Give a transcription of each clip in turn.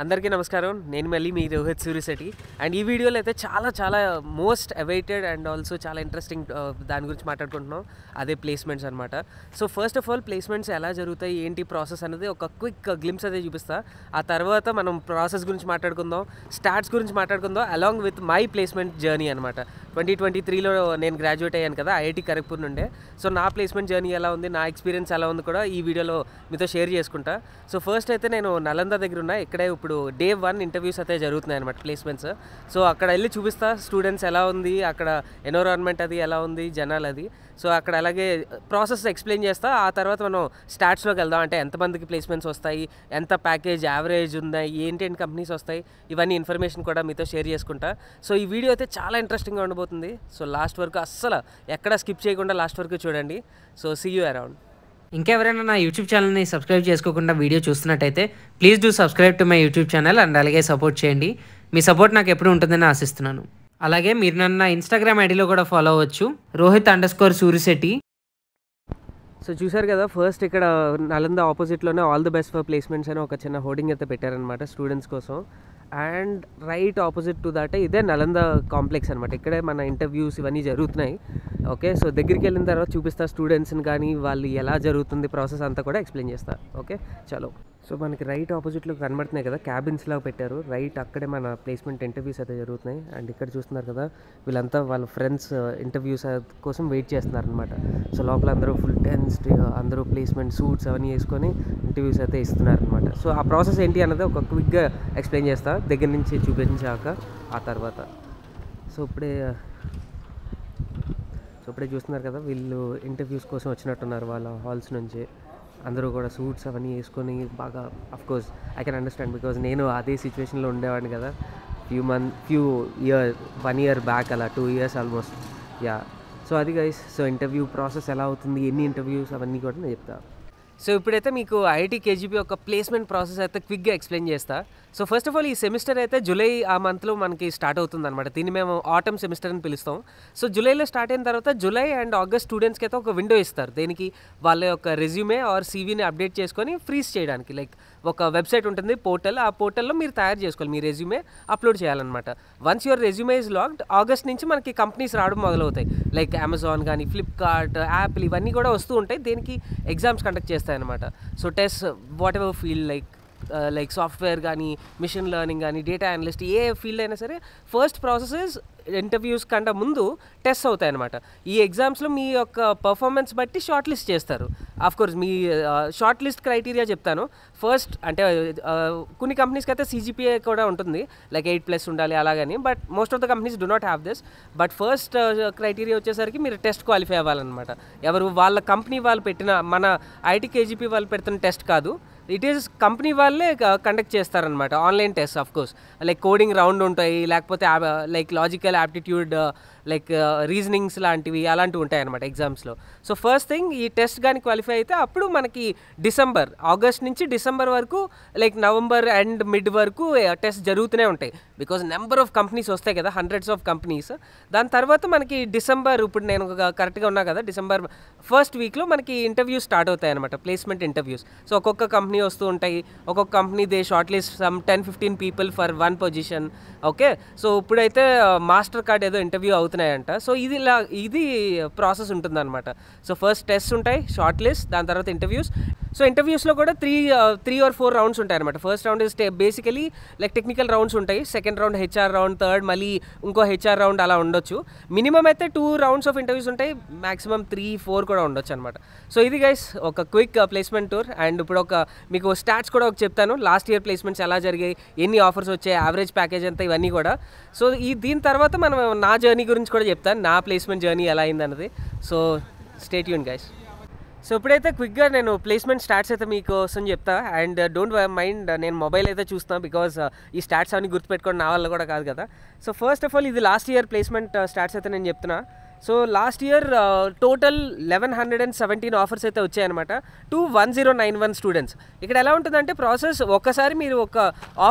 అందరికీ నమస్కారం. నేను మళ్ళీ మీ రోహిత్ సూరిశెట్టి. అండ్ ఈ వీడియోలో అయితే చాలా మోస్ట్ అవైటెడ్ అండ్ ఆల్సో చాలా ఇంట్రెస్టింగ్ దాని గురించి మాట్లాడుకుంటున్నాం. అదే ప్లేస్మెంట్స్ అనమాట. So first of all placements ఎలా జరుగుతాయి, ఏంటి ప్రాసెస్ అనేది ఒక క్విక్ గ్లిమ్స్ అయితే చూపిస్తా. ఆ తర్వాత మనం ప్రాసెస్ గురించి మాట్లాడుకుందాం, స్టార్ట్స్ గురించి మాట్లాడుకుందాం, along with my placement journey అనమాట. 2023లో నేను గ్రాడ్యుయేట్ అయ్యాను కదా, ఐఐటి ఖరగ్పూర్ నుండే. సో నా ప్లేస్మెంట్ జర్నీ ఎలా ఉంది, నా ఎక్స్పీరియన్స్ ఎలా ఉంది కూడా ఈ వీడియోలో మీతో షేర్ చేసుకుంటా. సో ఫస్ట్ అయితే నేను నలంద దగ్గర ఉన్నా. ఇక్కడే ఇప్పుడు డే 1 ఇంటర్వ్యూస్ అయితే జరుగుతున్నాయి అనమాట, ప్లేస్మెంట్స్. సో అక్కడ వెళ్ళి చూపిస్తా స్టూడెంట్స్ ఎలా ఉంది, అక్కడ ఎన్విరాన్మెంట్ అది ఎలా ఉంది, జనాలు అది. సో అక్కడ అలాగే ప్రాసెస్ ఎక్స్ప్లెయిన్ చేస్తా. ఆ తర్వాత మనం స్టాట్స్లోకి వెళ్దాం. అంటే ఎంతమందికి ప్లేస్మెంట్స్ వస్తాయి, ఎంత ప్యాకేజ్ యావరేజ్ ఉన్నాయి, ఏంటి కంపెనీస్ వస్తాయి, ఇవన్నీ ఇన్ఫర్మేషన్ కూడా మీతో షేర్ చేసుకుంటా. సో ఈ వీడియో అయితే చాలా ఇంట్రెస్టింగ్గా ఉండబోతుంది. సో లాస్ట్ వరకు అస్సలు ఎక్కడ స్కిప్ చేయకుండా లాస్ట్ వరకు చూడండి. So see you around. ఇంకెవరైనా నా యూట్యూబ్ ఛానల్ని సబ్స్క్రైబ్ చేసుకోకుండా వీడియో చూస్తున్నట్టయితే please do subscribe to my YouTube channel and అలాగే సపోర్ట్ చేయండి. మీ సపోర్ట్ నాకు ఎప్పుడు ఉంటుందని ఆశిస్తున్నాను. అలాగే మీరు నన్ను నా ఇన్స్టాగ్రామ్ ఐడిలో కూడా ఫాలో అవ్వచ్చు, Rohit_Surisetti. సో చూసారు కదా, ఫస్ట్ ఇక్కడ నలంద ఆపోజిట్లోనే all the best for placements అని ఒక చిన్న హోర్డింగ్ అయితే పెట్టారనమాట స్టూడెంట్స్ కోసం. అండ్ రైట్ ఆపోజిట్ టు దాటే ఇదే నలంద కాంప్లెక్స్ అనమాట. ఇక్కడే మన ఇంటర్వ్యూస్ ఇవన్నీ జరుగుతున్నాయి. ఓకే, సో దగ్గరికి వెళ్ళిన తర్వాత చూపిస్తా స్టూడెంట్స్ని, కానీ వాళ్ళు ఎలా జరుగుతుంది ప్రాసెస్ అంతా కూడా ఎక్స్ప్లెయిన్ చేస్తా. ఓకే చలో. సో మనకి రైట్ ఆపోజిట్లో కనబడుతున్నాయి కదా, క్యాబిన్స్లా పెట్టారు. రైట్ అక్కడే మన ప్లేస్మెంట్ ఇంటర్వ్యూస్ అయితే జరుగుతున్నాయి. అండ్ ఇక్కడ చూస్తున్నారు కదా, వీళ్ళంతా వాళ్ళ ఫ్రెండ్స్ ఇంటర్వ్యూస్ కోసం వెయిట్ చేస్తున్నారు అనమాట. సో లోపల అందరూ ఫుల్ టెన్స్, అందరూ ప్లేస్మెంట్ సూట్స్ అవన్నీ వేసుకొని ఇంటర్వ్యూస్ అయితే ఇస్తున్నారు అనమాట. సో ఆ ప్రాసెస్ ఏంటి అన్నది ఒక క్విక్గా ఎక్స్ప్లెయిన్ చేస్తా, దగ్గర నుంచి చూపించాక ఆ తర్వాత. సో ఇప్పుడే చూస్తున్నారు కదా, వీళ్ళు ఇంటర్వ్యూస్ కోసం వచ్చినట్టున్నారు వాళ్ళ హాల్స్ నుంచి. అందరూ కూడా సూట్స్ అవన్నీ వేసుకొని బాగా, of course I can understand, because నేను అదే సిచ్యువేషన్లో ఉండేవాడిని కదా వన్ ఇయర్ బ్యాక్, అలా 2 years ఆల్మోస్ట్. యా, సో అది గైస్. సో ఇంటర్వ్యూ ప్రాసెస్ ఎలా అవుతుంది, ఎన్ని ఇంటర్వ్యూస్ అవన్నీ కూడా నేను చెప్తాను. సో ఇప్పుడైతే మీకు ఐఐటి కేజీపీ యొక్క ప్లేస్మెంట్ ప్రాసెస్ అయితే క్విక్గా ఎక్స్ప్లెయిన్ చేస్తా. సో ఫస్ట్ ఆఫ్ ఆల్ ఈ సెమిస్టర్ అయితే జూలై ఆ మంత్లో మనకి స్టార్ట్ అవుతుంది అనమాట. దీన్ని మేము ఆటమ్ సెమిస్టర్ అని పిలుస్తాం. సో జూలైలో స్టార్ట్ అయిన తర్వాత జూలై అండ్ ఆగస్ట్ స్టూడెంట్స్కి అయితే ఒక విండో ఇస్తారు. దేనికి, వాళ్ళ యొక్క రెజ్యూమే ఆర్ సీవీని అప్డేట్ చేసుకొని ఫ్రీజ్ చేయడానికి. లైక్ ఒక వెబ్సైట్ ఉంటుంది, పోర్టల్. ఆ పోర్టల్లో మీరు తయారు చేసుకోవాలి, మీ రెజ్యూమే అప్లోడ్ చేయాలన్నమాట. Once your resume is logged, August నుంచి మనకి కంపెనీస్ రావడం మొదలవుతాయి. లైక్ అమెజాన్ కానీ, ఫ్లిప్కార్ట్, యాపిల్, ఇవన్నీ కూడా వస్తూ ఉంటాయి. దేనికి, ఎగ్జామ్స్ కండక్ట్ చేస్తాయన్నమాట. So test whatever field, like software కానీ, మిషన్ లెర్నింగ్ కానీ, డేటా అనలిస్ట్, ఏ ఫీల్డ్ అయినా సరే ఫస్ట్ ప్రాసెస్ ఇంటర్వ్యూస్ కంటే ముందు టెస్ట్ అవుతాయి అనమాట. ఈ ఎగ్జామ్స్లో మీ యొక్క పర్ఫార్మెన్స్ బట్టి షార్ట్ లిస్ట్ చేస్తారు. ఆఫ్కోర్స్ మీ షార్ట్ లిస్ట్ క్రైటీరియా చెప్తాను. ఫస్ట్ అంటే కొన్ని కంపెనీస్కి అయితే CGPA కూడా ఉంటుంది, లైక్ 8+ ఉండాలి అలాగని. But most of the companies do not have this. But first criteria వచ్చేసరికి మీరు టెస్ట్ క్వాలిఫై అవ్వాలన్నమాట. ఎవరు, వాళ్ళ కంపెనీ వాళ్ళు పెట్టిన, మన ఐఐటి కేజీపీ వాళ్ళు పెడుతున్న టెస్ట్ కాదు, ఇట్ ఈస్ కంపెనీ వాళ్ళే కండక్ట్ చేస్తారనమాట. Online test of course, like coding round ఉంటాయి, లేకపోతే like logical aptitude, like reasonings లాంటివి, అలాంటివి ఉంటాయి అనమాట ఎగ్జామ్స్లో. సో ఫస్ట్ థింగ్, ఈ టెస్ట్ కానీ క్వాలిఫై అయితే అప్పుడు మనకి ఆగస్ట్ నుంచి డిసెంబర్ వరకు, లైక్ నవంబర్ అండ్ మిడ్ వరకు టెస్ట్ జరుగుతూనే ఉంటాయి. బికాజ్ నెంబర్ ఆఫ్ కంపెనీస్ వస్తాయి కదా, హండ్రెడ్స్ ఆఫ్ కంపెనీస్. దాని తర్వాత మనకి డిసెంబర్, ఇప్పుడు నేను కరెక్ట్గా ఉన్నా కదా, డిసెంబర్ ఫస్ట్ వీక్లో మనకి ఇంటర్వ్యూస్ స్టార్ట్ అవుతాయి అనమాట, ప్లేస్మెంట్ ఇంటర్వ్యూస్. సో ఒక్కొక్క కంపెనీ వస్తూ ఉంటాయి. ఒక్కొక్క company they short list some 10-15 people for 1 position. Okay, so ఇప్పుడైతే మాస్టర్ కార్డ్ ఏదో ఇంటర్వ్యూ అవుతున్నాయంట. సో ఇది ప్రాసెస్ ఉంటుందన్నమాట. సో ఫస్ట్ టెస్ట్ ఉంటాయి, షార్ట్ లిస్ట్, దాని తర్వాత ఇంటర్వ్యూస్. సో ఇంటర్వ్యూస్లో కూడా 3 or 4 రౌండ్స్ ఉంటాయి అనమాట. First round is basically like technical rounds ఉంటాయి. Second round HR round, third మళ్ళీ ఇంకో HR రౌండ్, అలా ఉండొచ్చు. మినిమం అయితే 2 rounds ఆఫ్ ఇంటర్వ్యూస్ ఉంటాయి, మ్యాక్సిమం 3-4 కూడా ఉండొచ్చు అనమాట. సో ఇది గైస్ ఒక క్విక్ ప్లేస్మెంట్ టూర్. అండ్ ఇప్పుడు మీకు స్టాట్స్ కూడా చెప్తాను, లాస్ట్ ఇయర్ ప్లేస్మెంట్స్ ఎలా జరిగాయి, ఎన్ని ఆఫర్స్ వచ్చాయి, యావరేజ్ ప్యాకేజ్ అంతా, ఇవన్నీ కూడా. సో దీని తర్వాత మనం నా జర్నీ గురించి కూడా చెప్తాను, నా ప్లేస్మెంట్ జర్నీ ఎలా అయింది అన్నది. So stay tune guys. So ఇప్పుడైతే క్విక్గా నేను ప్లేస్మెంట్ స్టాట్స్ అయితే మీకోసం చెప్తా. అండ్ డోంట్ మైండ్, నేను మొబైల్ అయితే చూస్తాను, బికాజ్ ఈ స్టాట్స్ అవన్నీ గుర్తుపెట్టుకోవడం నా వల్ల కూడా కాదు కదా. సో ఫస్ట్ ఆఫ్ ఆల్ ఇది లాస్ట్ ఇయర్ ప్లేస్మెంట్ స్టాట్స్ అయితే నేను చెప్తున్నా. So last year total 1117 offers అయితే వచ్చాయన్నమాట టు 1091 స్టూడెంట్స్. ఇక్కడ ఎలా ఉంటుందంటే ప్రాసెస్, ఒకసారి మీరు ఒక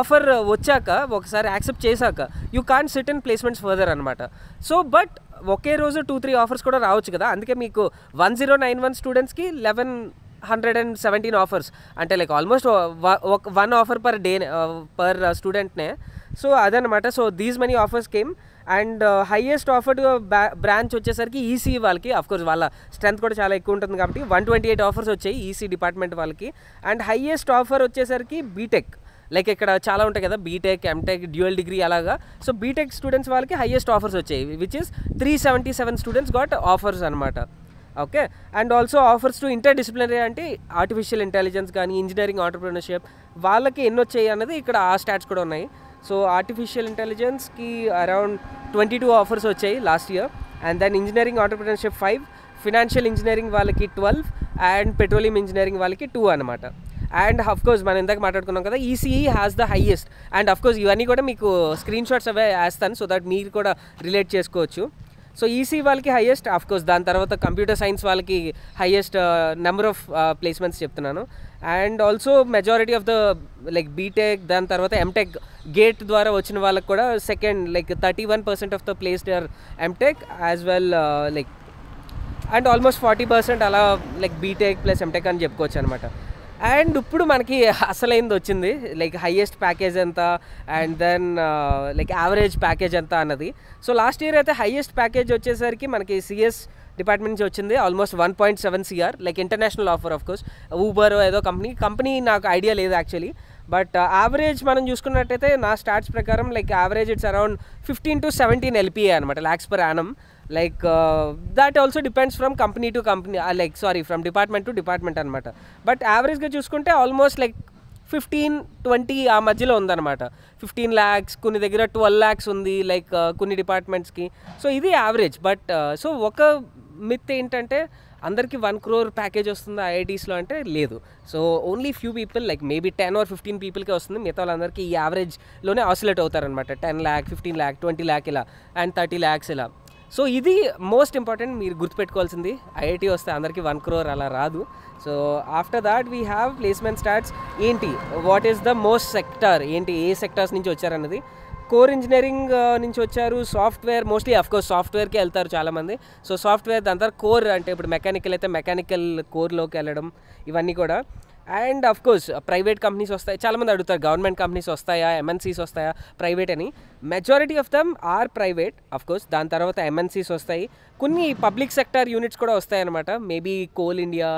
ఆఫర్ వచ్చాక, ఒకసారి యాక్సెప్ట్ చేశాక, you can't SIT in placements further అనమాట. సో బట్ ఒకే రోజు 2-3 ఆఫర్స్ కూడా రావచ్చు కదా, అందుకే మీకు 1091 స్టూడెంట్స్కి 117 ఆఫర్స్, అంటే like almost one offer per day per స్టూడెంట్నే. సో అదనమాట. So these many offers came. And highest offered branch వచ్చేసరికి ఈసీ వాళ్ళకి, అఫ్కోర్స్ వాళ్ళ స్ట్రెంత్ కూడా చాలా ఎక్కువ ఉంటుంది కాబట్టి 128 ఆఫర్స్ వచ్చాయి ఈసీ డిపార్ట్మెంట్ వాళ్ళకి. అండ్ హైయెస్ట్ ఆఫర్ వచ్చేసరికి బీటెక్, లైక్ ఇక్కడ చాలా ఉంటాయి కదా, బీటెక్, ఎంటెక్, డ్యూయల్ డిగ్రీ అలాగా. సో బీటెక్ స్టూడెంట్స్ వాళ్ళకి హైయెస్ట్ ఆఫర్స్ వచ్చాయి, which is 377 students got offers అనమాట. Okay. And also offers to interdisciplinary, అంటే ఆర్టిఫిషియల్ ఇంటెలిజెన్స్ కానీ ఇంజనీరింగ్ ఆంటర్ప్రినర్షిప్ వాళ్ళకి ఎన్ని వచ్చాయి అన్నది ఇక్కడ ఆ స్టాట్స్ కూడా ఉన్నాయి. సో ఆర్టిఫిషియల్ ఇంటెలిజెన్స్కి అరౌండ్ 22 ఆఫర్స్ వచ్చాయి last year. And then engineering entrepreneurship 5, financial engineering వాళ్ళకి 12, అండ్ పెట్రోలియం ఇంజనీరింగ్ వాళ్ళకి 2 అనమాట. అండ్ అఫ్కోర్స్ మనం ఇందాక మాట్లాడుకున్నాం కదా, ECE has the highest. And of course ఇవన్నీ కూడా మీకు స్క్రీన్ షాట్స్ అవే వేస్తాను, సో దట్ మీరు కూడా రిలేట్ చేసుకోవచ్చు. సో ఈసీ వాళ్ళకి హైయెస్ట్, అఫ్కోర్స్ దాని తర్వాత కంప్యూటర్ సైన్స్ వాళ్ళకి హైయెస్ట్ నెంబర్ ఆఫ్ ప్లేస్మెంట్స్ చెప్తున్నాను. And also majority of the like BTech, దాని తర్వాత ఎంటెక్ గేట్ ద్వారా వచ్చిన వాళ్ళకి కూడా second, like 31% of the placed are MTech as well, like and almost 40% అలా లైక్ బీటెక్ ప్లస్ ఎంటెక్ అని చెప్పుకోవచ్చు అనమాట. అండ్ ఇప్పుడు మనకి అసలైంది వచ్చింది, లైక్ హైయెస్ట్ ప్యాకేజ్ ఎంత and then like average package ఎంత అన్నది. సో లాస్ట్ ఇయర్ అయితే హైయెస్ట్ ప్యాకేజ్ వచ్చేసరికి మనకి సిఎస్ డిపార్ట్మెంట్ నుంచి వచ్చింది almost 1.7 CR, like international offer. Of course Uber ఏదో కంపెనీ నాకు ఐడియా లేదు యాక్చువల్లీ. బట్ యావరేజ్ మనం చూసుకున్నట్టయితే నా స్టాట్స్ ప్రకారం like average it's around 15 to 17 LPA అనమాట, lakhs per annum. Like that also depends from company to company, like sorry from department to department అనమాట. But యావరేజ్గా చూసుకుంటే ఆల్మోస్ట్ లైక్ 15-20 ఆ మధ్యలో ఉందన్నమాట. 15 lakhs, కొన్ని దగ్గర 12 lakhs ఉంది, లైక్ కొన్ని డిపార్ట్మెంట్స్కి. సో ఇది యావరేజ్. బట్ సో ఒక మిత్ ఏంటంటే అందరికీ 1 crore ప్యాకేజ్ వస్తుంది ఐఐటీస్లో అంటే లేదు. So only few people, like maybe 10 or 15 పీపుల్కే వస్తుంది, మిగతా వాళ్ళందరికీ ఈ యావరేజ్లోనే ఆసిలేట్ అవుతారనమాట. 10 lakh, 15 lakh, 20 lakh ఇలా, అండ్ 30 lakhs ఇలా. సో ఇది మోస్ట్ ఇంపార్టెంట్ మీరు గుర్తుపెట్టుకోవాల్సింది. ఐఐటీ వస్తే అందరికీ 1 crore అలా రాదు. So after that we have placement stats. ఏంటి, what is the most sector, ఏంటి ఏ సెక్టార్స్ నుంచి వచ్చారన్నది. కోర్ ఇంజనీరింగ్ నుంచి వచ్చారు, సాఫ్ట్వేర్ మోస్ట్లీ, అఫ్కోర్స్ సాఫ్ట్వేర్కి వెళ్తారు చాలామంది. సో సాఫ్ట్వేర్, దాని తర్వాత కోర్, అంటే ఇప్పుడు మెకానికల్ అయితే మెకానికల్ కోర్లోకి వెళ్ళడం, ఇవన్నీ కూడా. అండ్ అఫ్కోర్స్ ప్రైవేట్ కంపెనీస్ వస్తాయి, చాలామంది అడుగుతారు గవర్నమెంట్ కంపెనీస్ వస్తాయా, ఎంఎన్సీస్ వస్తాయా, ప్రైవేట్ అని. Majority of them or private of course. దాని తర్వాత ఎంఎన్సీస్ వస్తాయి, కొన్ని పబ్లిక్ సెక్టర్ యూనిట్స్ కూడా వస్తాయి అనమాట. Maybe Coal India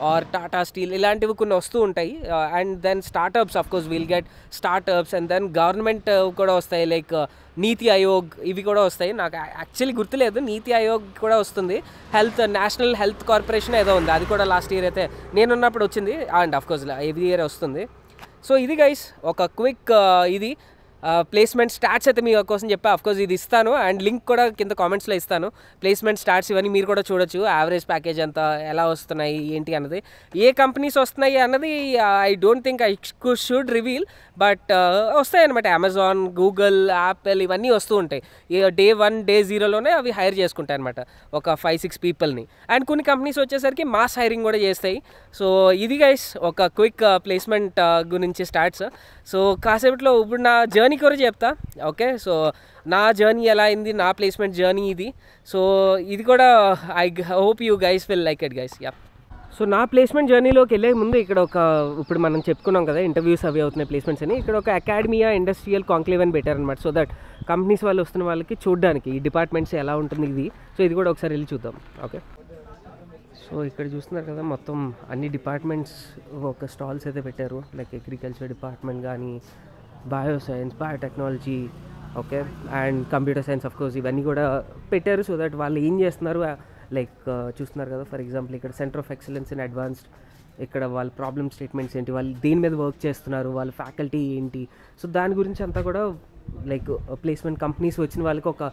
or Tata Steel ఇలాంటివి కొన్ని వస్తూ ఉంటాయి. And then startups, of course will get startups. And then government కూడా వస్తాయి, లైక్ నీతి ఆయోగ్, ఇవి కూడా వస్తాయి. నాకు యాక్చువల్లీ గుర్తులేదు, నీతి ఆయోగ్ కూడా వస్తుంది. నేషనల్ హెల్త్ కార్పొరేషన్ ఏదో ఉంది, అది కూడా లాస్ట్ ఇయర్ అయితే నేనున్నప్పుడు వచ్చింది. అండ్ అఫ్కోర్స్ ఎవ్రీ ఇయర్ వస్తుంది. సో ఇది గైస్ ఒక క్విక్ ఇది ప్లేస్మెంట్ స్టాట్స్ అయితే మీ కోసం చెప్పా. అఫ్కోర్స్ ఇది ఇస్తాను, అండ్ లింక్ కూడా కింద కామెంట్స్లో ఇస్తాను. ప్లేస్మెంట్ స్టాట్స్ ఇవన్నీ మీరు కూడా చూడొచ్చు, యావరేజ్ ప్యాకేజ్ ఎంత, ఎలా వస్తున్నాయి ఏంటి అన్నది, ఏ కంపెనీస్ వస్తున్నాయి అన్నది I don't think I should reveal. But వస్తాయి అనమాట, అమెజాన్, గూగుల్, యాపిల్ ఇవన్నీ వస్తూ ఉంటాయి. డే 1, day 0లోనే అవి హైర్ చేసుకుంటాయి అనమాట, ఒక 5-6 పీపుల్ని. అండ్ కొన్ని కంపెనీస్ వచ్చేసరికి మాస్ హైరింగ్ కూడా చేస్తాయి. సో ఇది గైస్ ఒక క్విక్ ప్లేస్మెంట్ గురించి స్టాట్స్. సో కాసేపట్లో ఇప్పుడు నా జర్నీ కూడా చెప్తా. ఓకే, సో నా జర్నీ ఎలా అయింది, నా ప్లేస్మెంట్ జర్నీ ఇది. సో ఇది కూడా I hope you guys will like it guys. Yeah, so నా ప్లేస్మెంట్ జర్నీలోకి వెళ్ళే ముందు ఇక్కడ ఇప్పుడు మనం చెప్పుకున్నాం కదా ఇంటర్వ్యూస్ అవి అవుతున్నాయి ప్లేస్మెంట్స్ అని, ఇక్కడ ఒక అకాడమియా ఇండస్ట్రియల్ కాంక్లేవ్ అని పెట్టారనమాట. సో దట్ కంపెనీస్ వాళ్ళు వస్తున్న వాళ్ళకి చూడడానికి ఈ డిపార్ట్మెంట్స్ ఎలా ఉంటుంది ఇది. సో ఇది కూడా ఒకసారి వెళ్ళి చూద్దాం. ఓకే, సో ఇక్కడ చూస్తున్నారు కదా మొత్తం అన్ని డిపార్ట్మెంట్స్ ఒక స్టాల్స్ అయితే పెట్టారు, లైక్ అగ్రికల్చర్ డిపార్ట్మెంట్ కానీ, bioscience, biotechnology, okay, and computer science of course ఇవన్నీ కూడా పెట్టారు. సో దట్ వాళ్ళు ఏం చేస్తున్నారు, లైక్ చూస్తున్నారు కదా, ఫర్ ఎగ్జాంపుల్ ఇక్కడ centre of excellence in advanced, ఇక్కడ వాళ్ళ ప్రాబ్లమ్ స్టేట్మెంట్స్ ఏంటి, వాళ్ళు దేని మీద వర్క్ చేస్తున్నారు, వాళ్ళ ఫ్యాకల్టీ ఏంటి. సో దాని గురించి అంతా కూడా లైక్ ప్లేస్మెంట్ కంపెనీస్ వచ్చిన వాళ్ళకి ఒక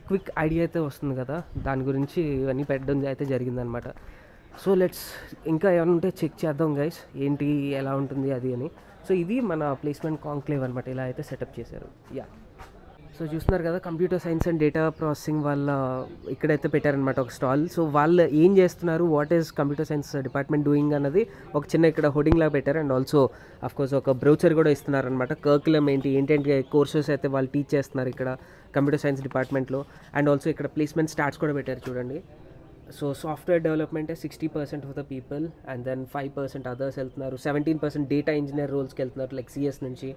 క్విక్ ఐడియా అయితే వస్తుంది కదా, దాని గురించి ఇవన్నీ పెట్టడం అయితే జరిగిందనమాట. సో ఇంకా ఏమైనా ఉంటే చెక్ చేద్దాం గైస్, ఏంటి ఎలా ఉంటుంది అది అని. సో ఇది మన ప్లేస్మెంట్ కాంక్లేవ్ అనమాట, ఇలా అయితే సెటప్ చేశారు. యా, సో చూస్తున్నారు కదా computer science and data processing వాళ్ళ ఇక్కడైతే పెట్టారనమాట ఒక స్టాల్. సో వాళ్ళు ఏం చేస్తున్నారు, what is computer science department doing అన్నది ఒక చిన్న ఇక్కడ హోర్డింగ్ లాగా పెట్టారు. అండ్ ఆల్సో అఫ్కోర్స్ ఒక బ్రౌచర్ కూడా ఇస్తున్నారనమాట, కరికులం ఏంటంటే కోర్సెస్ అయితే వాళ్ళు టీచ్ చేస్తున్నారు ఇక్కడ కంప్యూటర్ సైన్స్ డిపార్ట్మెంట్లో. అండ్ ఆల్సో ఇక్కడ ప్లేస్మెంట్ స్టాట్స్ కూడా పెట్టారు చూడండి. సో సాఫ్ట్వేర్ డెవలప్మెంటే 60% of the people, and then 5% others వెళ్తున్నారు. 17% డేటా ఇంజనీర్ రోల్స్కి వెళ్తున్నారు, లైక్ సిఎస్ నుంచి.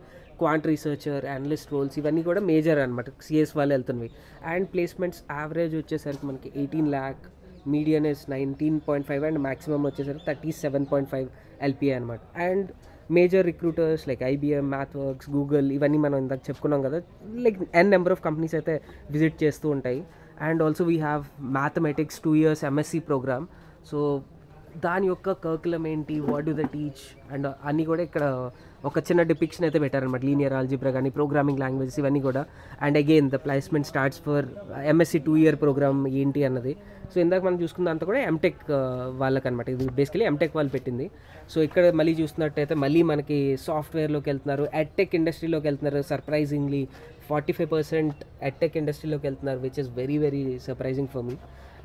క్వాంట్ రీసెర్చర్, అనలిస్ట్ రోల్స్ ఇవన్నీ కూడా మేజర్ అనమాట, సిఎస్ వాళ్ళు వెళ్తున్నవి. అండ్ ప్లేస్మెంట్స్ యావరేజ్ వచ్చేసరికి మనకి 18 lakh, median is 19.5 and maximum వచ్చేసరికి 37.5 LPA అనమాట. And major recruiters like IBM, MathWorks, Google ఇవన్నీ మనం ఇందాక చెప్పుకున్నాం కదా, లైక్ నెంబర్ ఆఫ్ కంపెనీస్ అయితే విజిట్ చేస్తూ ఉంటాయి. And also we have mathematics 2 years MSc program. So దాని యొక్క కర్కులం ఏంటి, what do the teach and అన్నీ కూడా ఇక్కడ ఒక చిన్న డిపిక్షన్ అయితే పెట్టారనమాట. లీనియర్ ఆల్జీబ్రా కానీ, ప్రోగ్రామింగ్ లాంగ్వేజెస్ ఇవన్నీ కూడా. And again the placement starts for MSc 2 year program ఏంటి అన్నది. సో ఇందాక మనం చూసుకున్నంత కూడా ఎంటెక్ వాళ్ళకనమాట, ఇది బేసికలీ ఎంటెక్ వాళ్ళు పెట్టింది. సో ఇక్కడ మళ్ళీ చూస్తున్నట్టయితే మళ్ళీ మనకి సాఫ్ట్వేర్లోకి వెళ్తున్నారు, ఎడ్టెక్ ఇండస్ట్రీలోకి వెళ్తున్నారు. సర్ప్రైజింగ్లీ 45% ఎడ్టెక్ ఇండస్ట్రీలోకి వెళ్తున్నారు, which is very very surprising for me.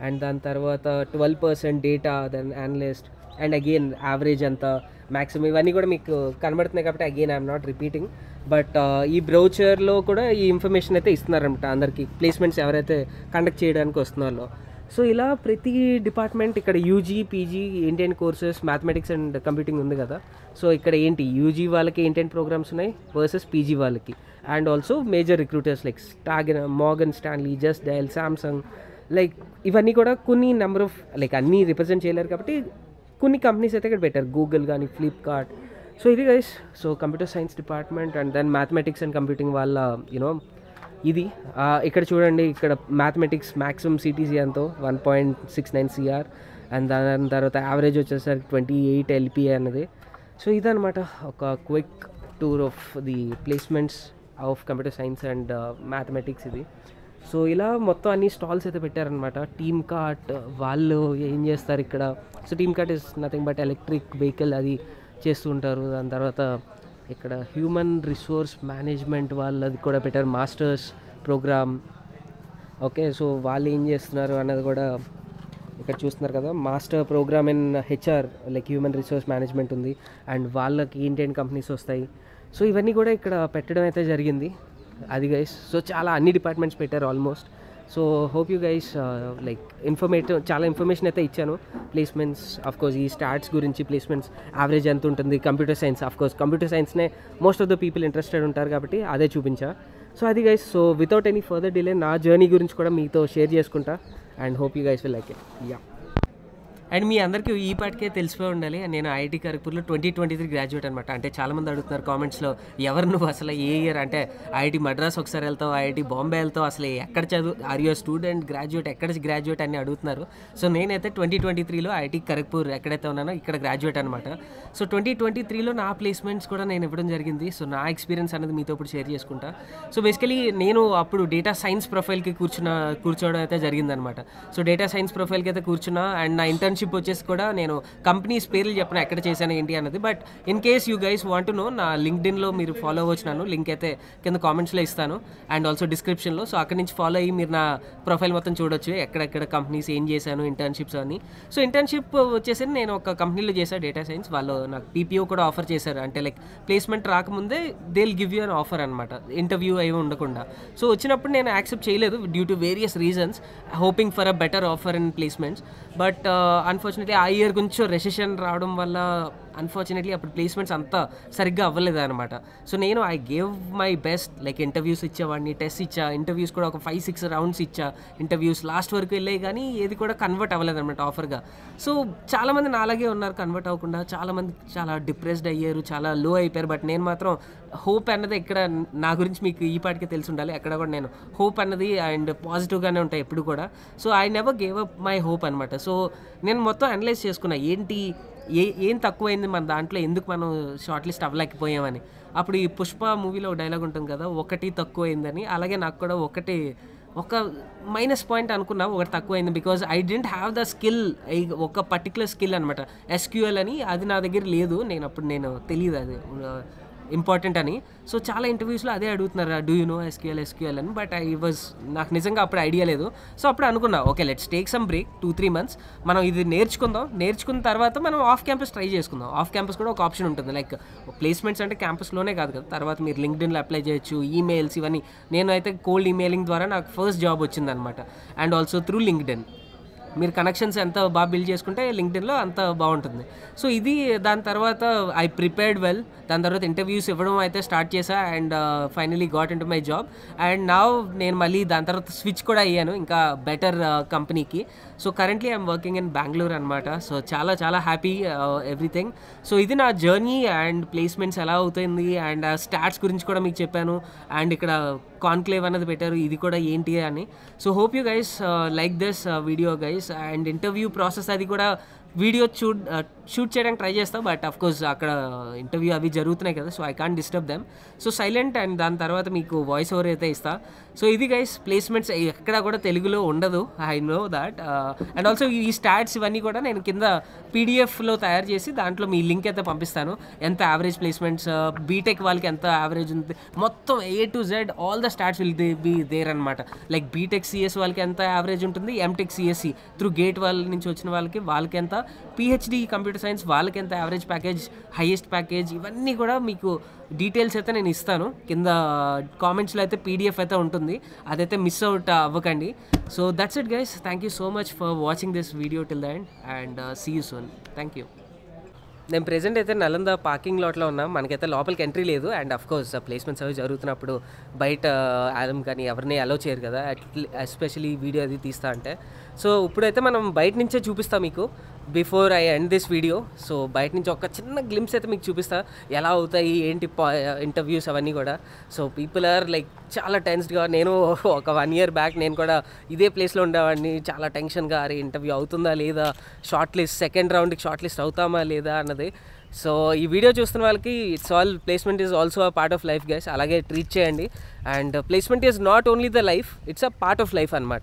And దాని తర్వాత 12% data, then analyst, and again average అంతా మ్యాక్సిమం ఇవన్నీ కూడా మీకు కనబడుతున్నాయి కాబట్టి again I'm not repeating. But ఈ బ్రౌచర్లో కూడా ఈ ఇన్ఫర్మేషన్ అయితే ఇస్తున్నారనమాట అందరికీ, ప్లేస్మెంట్స్ ఎవరైతే కండక్ట్ చేయడానికి వస్తున్నారో. సో ఇలా ప్రతి డిపార్ట్మెంట్ ఇక్కడ యూజీ, పీజీ, ఏంటేంటి కోర్సెస్, మ్యాథమెటిక్స్ అండ్ కంప్యూటింగ్ ఉంది కదా. సో ఇక్కడ ఏంటి యూజీ వాళ్ళకి ఏంటేంటి ప్రోగ్రామ్స్ ఉన్నాయి వర్సెస్ పీజీ వాళ్ళకి. And also major recruiters like Morgan Stanley, Just Dial, Samsung, like ఇవన్నీ కూడా కొన్ని నెంబర్ ఆఫ్, లైక్ అన్నీ రిప్రజెంట్ చేయలేరు కాబట్టి కొన్ని కంపెనీస్ అయితే ఇక్కడ పెట్టారు, గూగుల్ కానీ, ఫ్లిప్కార్ట్. సో ఇది guys, so computer science department and then mathematics and computing వాళ్ళ యూనో ఇది. ఇక్కడ చూడండి, ఇక్కడ మ్యాథమెటిక్స్ మ్యాక్సిమం సిటీసీ ఎంతో 1.69 CR, అండ్ దాని తర్వాత యావరేజ్ వచ్చేసరికి 28 LPA అన్నది. సో ఇదనమాట ఒక quick tour of the placements of computer science and mathematics ఇది. సో ఇలా మొత్తం అన్ని స్టాల్స్ అయితే పెట్టారనమాట. టీమ్ కార్ట్ వాళ్ళు ఏం చేస్తారు ఇక్కడ, so team cart is nothing but electric vehicle, అది చేస్తూ ఉంటారు. దాని తర్వాత ఇక్కడ హ్యూమన్ రిసోర్స్ మేనేజ్మెంట్ వాళ్ళది కూడా పెట్టారు, మాస్టర్స్ ప్రోగ్రామ్. ఓకే, సో వాళ్ళు ఏం చేస్తున్నారు అన్నది కూడా ఇక్కడ చూస్తున్నారు కదా. Master program in HR like human resource management ఉంది, అండ్ వాళ్ళకి ఏంటేంటి కంపెనీస్ వస్తాయి. సో ఇవన్నీ కూడా ఇక్కడ పెట్టడం అయితే జరిగింది అది గైస్. సో చాలా అన్ని డిపార్ట్మెంట్స్ పెట్టారు almost. So hope you guys like చాలా ఇన్ఫర్మేషన్ అయితే ఇచ్చాను. ప్లేస్మెంట్స్ ఆఫ్కోర్స్ ఈ స్టార్ట్స్ గురించి, ప్లేస్మెంట్స్ యావరేజ్ ఎంత ఉంటుంది, కంప్యూటర్ సైన్స్ ఆఫ్కోర్స్ కంప్యూటర్ సైన్స్నే most of the people interested ఉంటారు కాబట్టి అదే చూపించా. సో అది guys. So without any further delay నా జర్నీ గురించి కూడా మీతో షేర్ చేసుకుంటా, and hope you guys will like it. Yeah, and మీ అందరికీ ఈ పాటికే తెలిసిపోయి ఉండాలి, నేను ఐఐటి ఖరగ్పూర్లో 2023 గ్రాడ్యుయేట్ అనమాట. అంటే చాలామంది అడుగుతున్నారు కామెంట్స్లో, ఎవరు నువ్వు అసలు ఏ ఇయర్ అంటే ఐఐటి మద్రాస్ ఒకసారి వెళ్తావు, ఐఐటి బాంబే వెళ్తావు, అసలు ఎక్కడ చదువు, ఆర్ యూ స్టూడెంట్, గ్రాడ్యుయేట్, ఎక్కడ గ్రాడ్యుయేట్ అని అడుగుతున్నారు. సో నేనైతే 2023లో ఐఐటి ఖరగ్పూర్ ఎక్కడైతే ఉన్నానో ఇక్కడ గ్రాడ్యుయేట్ అనమాట. సో 2023లో నా ప్లేస్మెంట్స్ కూడా నేను ఇవ్వడం జరిగింది. సో నా ఎక్స్పీరియన్స్ అనేది మీతో ఇప్పుడు షేర్ చేసుకుంటా. సో బేసికలీ నేను అప్పుడు డేటా సైన్స్ ప్రొఫైల్కి కూర్చోవడం అయితే జరిగిందనమాట. సో డేటా సైన్స్ ప్రొఫైల్కి అయితే కూర్చున్నా, అండ్ నా ఇంటర్న్షిప్ వచ్చేసి కూడా నేను కంపెనీస్ పేర్లు చెప్పిన ఎక్కడ చేశాను ఏంటి అన్నది. But in case you guys want to know, నా లింక్డ్ఇన్లో మీరు ఫాలో అవ్వచ్చు, నన్ను లింక్ అయితే కింద కామెంట్స్లో ఇస్తాను, అండ్ ఆల్సో డిస్క్రిప్షన్లో. సో అక్కడి నుంచి ఫాలో అయ్యి మీరు నా ప్రొఫైల్ మొత్తం చూడొచ్చు, ఎక్కడెక్కడ కంపెనీస్ ఏం చేశాను, ఇంటర్న్షిప్స్ అని. సో ఇంటర్న్షిప్ వచ్చేసి నేను ఒక కంపెనీలో చేశాను డేటా సైన్స్. వాళ్ళు నాకు PPO కూడా ఆఫర్ చేశారు, అంటే లైక్ ప్లేస్మెంట్ రాకముందే they will give you an offer అనమాట, ఇంటర్వ్యూ అవి ఉండకుండా. సో వచ్చినప్పుడు నేను యాక్సెప్ట్ చేయలేదు due to various reasons, hoping for a better offer in placements. But unfortunately ఆ ఇయర్ కొంచెం రెసెషన్ రావడం వల్ల అన్ఫార్చునేట్లీ అప్పుడు ప్లేస్మెంట్స్ అంతా సరిగ్గా అవ్వలేదు అనమాట. సో నేను I gave my best, like interviews ఇచ్చేవాడిని, టెస్ట్ ఇచ్చా, ఇంటర్వ్యూస్ కూడా ఒక 5-6 రౌండ్స్ ఇచ్చా, ఇంటర్వ్యూస్ లాస్ట్ వరకు వెళ్ళాయి కానీ ఏది కూడా కన్వర్ట్ అవ్వలేదు అనమాట ఆఫర్గా. సో చాలామంది నాలాగే ఉన్నారు కన్వర్ట్ అవ్వకుండా, చాలామంది చాలా డిప్రెస్డ్ అయ్యారు, చాలా లో అయిపోయారు. బట్ నేను మాత్రం హోప్ అన్నది ఇక్కడ నా గురించి మీకు ఈ పాటికే తెలిసి ఉండాలి, ఎక్కడ కూడా నేను హోప్ అన్నది అండ్ పాజిటివ్గానే ఉంటాయి ఎప్పుడు కూడా. So I never gave up my hope అనమాట. సో నేను మొత్తం అనలైజ్ చేసుకున్నా, ఏంటి ఏం తక్కువైంది మన దాంట్లో, ఎందుకు మనం షార్ట్ లిస్ట్ అవ్వలేకపోయామని. అప్పుడు ఈ పుష్ప మూవీలో ఒక డైలాగ్ ఉంటుంది కదా, ఒకటి తక్కువైందని. అలాగే నాకు కూడా ఒక మైనస్ పాయింట్ అనుకున్నా, ఒకటి తక్కువైంది. Because I didn't have the skill, ఒక పర్టికులర్ స్కిల్ అనమాట, SQL అని, అది నా దగ్గర లేదు. నేను తెలియదు అది ఇంపార్టెంట్ అని. సో చాలా ఇంటర్వ్యూస్లో అదే అడుగుతున్నారు, డూ యూ నో SQL అని. బట్ నాకు నిజంగా అప్పుడు ఐడియా లేదు. సో అప్పుడు అనుకున్నా, okay let's take some break 2-3 months, మనం ఇది నేర్చుకున్న తర్వాత మనం ఆఫ్ క్యాంపస్ ట్రై చేసుకుందాం. ఆఫ్ క్యాంపస్ కూడా ఒక ఆప్షన్ ఉంటుంది, లైక్ ప్లేస్మెంట్స్ అంటే క్యాంపస్లోనే కాదు కదా, తర్వాత మీరు లింక్డ్ఇన్లో అప్లై చేయొచ్చు, ఈమెయిల్స్ ఇవన్నీ. నేను అయితే కోల్డ్ ఈమెయిలింగ్ ద్వారా నాకు ఫస్ట్ జాబ్ వచ్చిందనమాట, అండ్ ఆల్సో త్రూ లింక్డ్ఇన్. మీరు కనెక్షన్స్ ఎంత బాగా బిల్డ్ చేసుకుంటే లింక్డ్ఇన్లో అంత బాగుంటుంది. సో ఇది దాని తర్వాత ఐ ప్రిపేర్డ్ వెల్. దాని తర్వాత ఇంటర్వ్యూస్ ఇవ్వడం అయితే స్టార్ట్ చేశా and finally got in to my job. And నా నేను మళ్ళీ దాని తర్వాత స్విచ్ కూడా అయ్యాను ఇంకా బెటర్ కంపెనీకి. So currently I'm working in Bengaluru అనమాట. సో చాలా చాలా హ్యాపీ ఎవ్రీథింగ్. సో ఇది నా జర్నీ అండ్ ప్లేస్మెంట్స్ ఎలా అవుతుంది అండ్ స్టాట్స్ గురించి కూడా మీకు చెప్పాను. అండ్ ఇక్కడ కాన్క్లేవ్ అన్నది పెట్టారు, ఇది కూడా ఏంటి అని. So hope you guys like this video guys. And interview process అది కూడా వీడియో షూట్ చేయడానికి ట్రై చేస్తాం, బట్ ఆఫ్ కోర్స్ అక్కడ ఇంటర్వ్యూ అవి జరుగుతున్నాయి కదా, so I can't disturb them. So silent and దాని తర్వాత మీకు వాయిస్ ఓవర్ అయితే ఇస్తా. సో ఇది గైస్ ప్లేస్మెంట్స్ ఎక్కడ కూడా తెలుగులో ఉండదు, I know that. And also ఈ స్టాట్స్ ఇవన్నీ కూడా నేను కింద పీడిఎఫ్లో తయారు చేసి దాంట్లో మీ లింక్ అయితే పంపిస్తాను. ఎంత యావరేజ్ ప్లేస్మెంట్స్, బీటెక్ వాళ్ళకి ఎంత యావరేజ్ ఉంది, మొత్తం A to Z all the stats will be there అనమాట. లైక్ బీటెక్ సిఎస్ వాళ్ళకి ఎంత యావరేజ్ ఉంటుంది, ఎంటెక్ సిఎస్సి త్రూ గేట్ వాళ్ళ నుంచి వచ్చిన వాళ్ళకి ఎంత, పిహెచ్డి కంప్యూటర్ సైన్స్ వాళ్ళకి ఎంత యావరేజ్ ప్యాకేజ్, హైయెస్ట్ ప్యాకేజ్, ఇవన్నీ కూడా మీకు డీటెయిల్స్ అయితే నేను ఇస్తాను. కింద కామెంట్స్లో అయితే పీడిఎఫ్ అయితే ఉంటుంది, అదైతే మిస్ అవుట్ అవ్వకండి. So that's it guys, thank you so much for watching this video till the end and see you soon. Thank you. నేను ప్రెజెంట్ అయితే నలంద పార్కింగ్ లాట్లో ఉన్నా. మనకైతే లోపలికి ఎంట్రీ లేదు అండ్ అఫ్ కోర్స్ ప్లేస్మెంట్స్ అవి జరుగుతున్నప్పుడు బయట ఆలం కానీ ఎవరిని అలో చేయరు కదా, ఎస్పెషలీ వీడియో అది తీస్తా అంటే. సో ఇప్పుడైతే మనం బయట నుంచే చూపిస్తాం మీకు before I end this video. So బయట నుంచి ఒక చిన్న గ్లిమ్స్ అయితే మీకు చూపిస్తా ఎలా అవుతాయి ఏంటి ఇంటర్వ్యూస్ అవన్నీ కూడా. సో పీపుల్ ఆర్ లైక్ చాలా టెన్స్డ్గా. నేను ఒక 1 year బ్యాక్ నేను కూడా ఇదే ప్లేస్లో ఉండేవాడిని, చాలా టెన్షన్గా అరే ఇంటర్వ్యూ అవుతుందా లేదా, షార్ట్ లిస్ట్ సెకండ్ రౌండ్కి షార్ట్ లిస్ట్ అవుతామా లేదా అన్నది. సో ఈ వీడియో చూస్తున్న వాళ్ళకి it's all placement is also a part of life guys, అలాగే ట్రీట్ చేయండి. And placement is not only the life, it's a part of life అనమాట.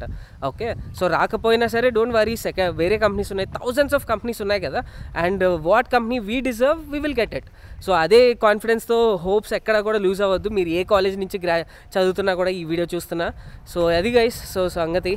ఓకే, సో రాకపోయినా సరే డోంట్ వరీ, వేరే కంపెనీస్ ఉన్నాయి, థౌజండ్స్ ఆఫ్ కంపెనీస్ ఉన్నాయి కదా. And what company we deserve we will get it. So అదే కాన్ఫిడెన్స్తో hopes ఎక్కడ కూడా లూజ్ అవ్వద్దు. మీరు ఏ కాలేజ్ నుంచి చదువుతున్నా కూడా ఈ వీడియో చూస్తున్నా. సో అది గైస్, సో సంగతి.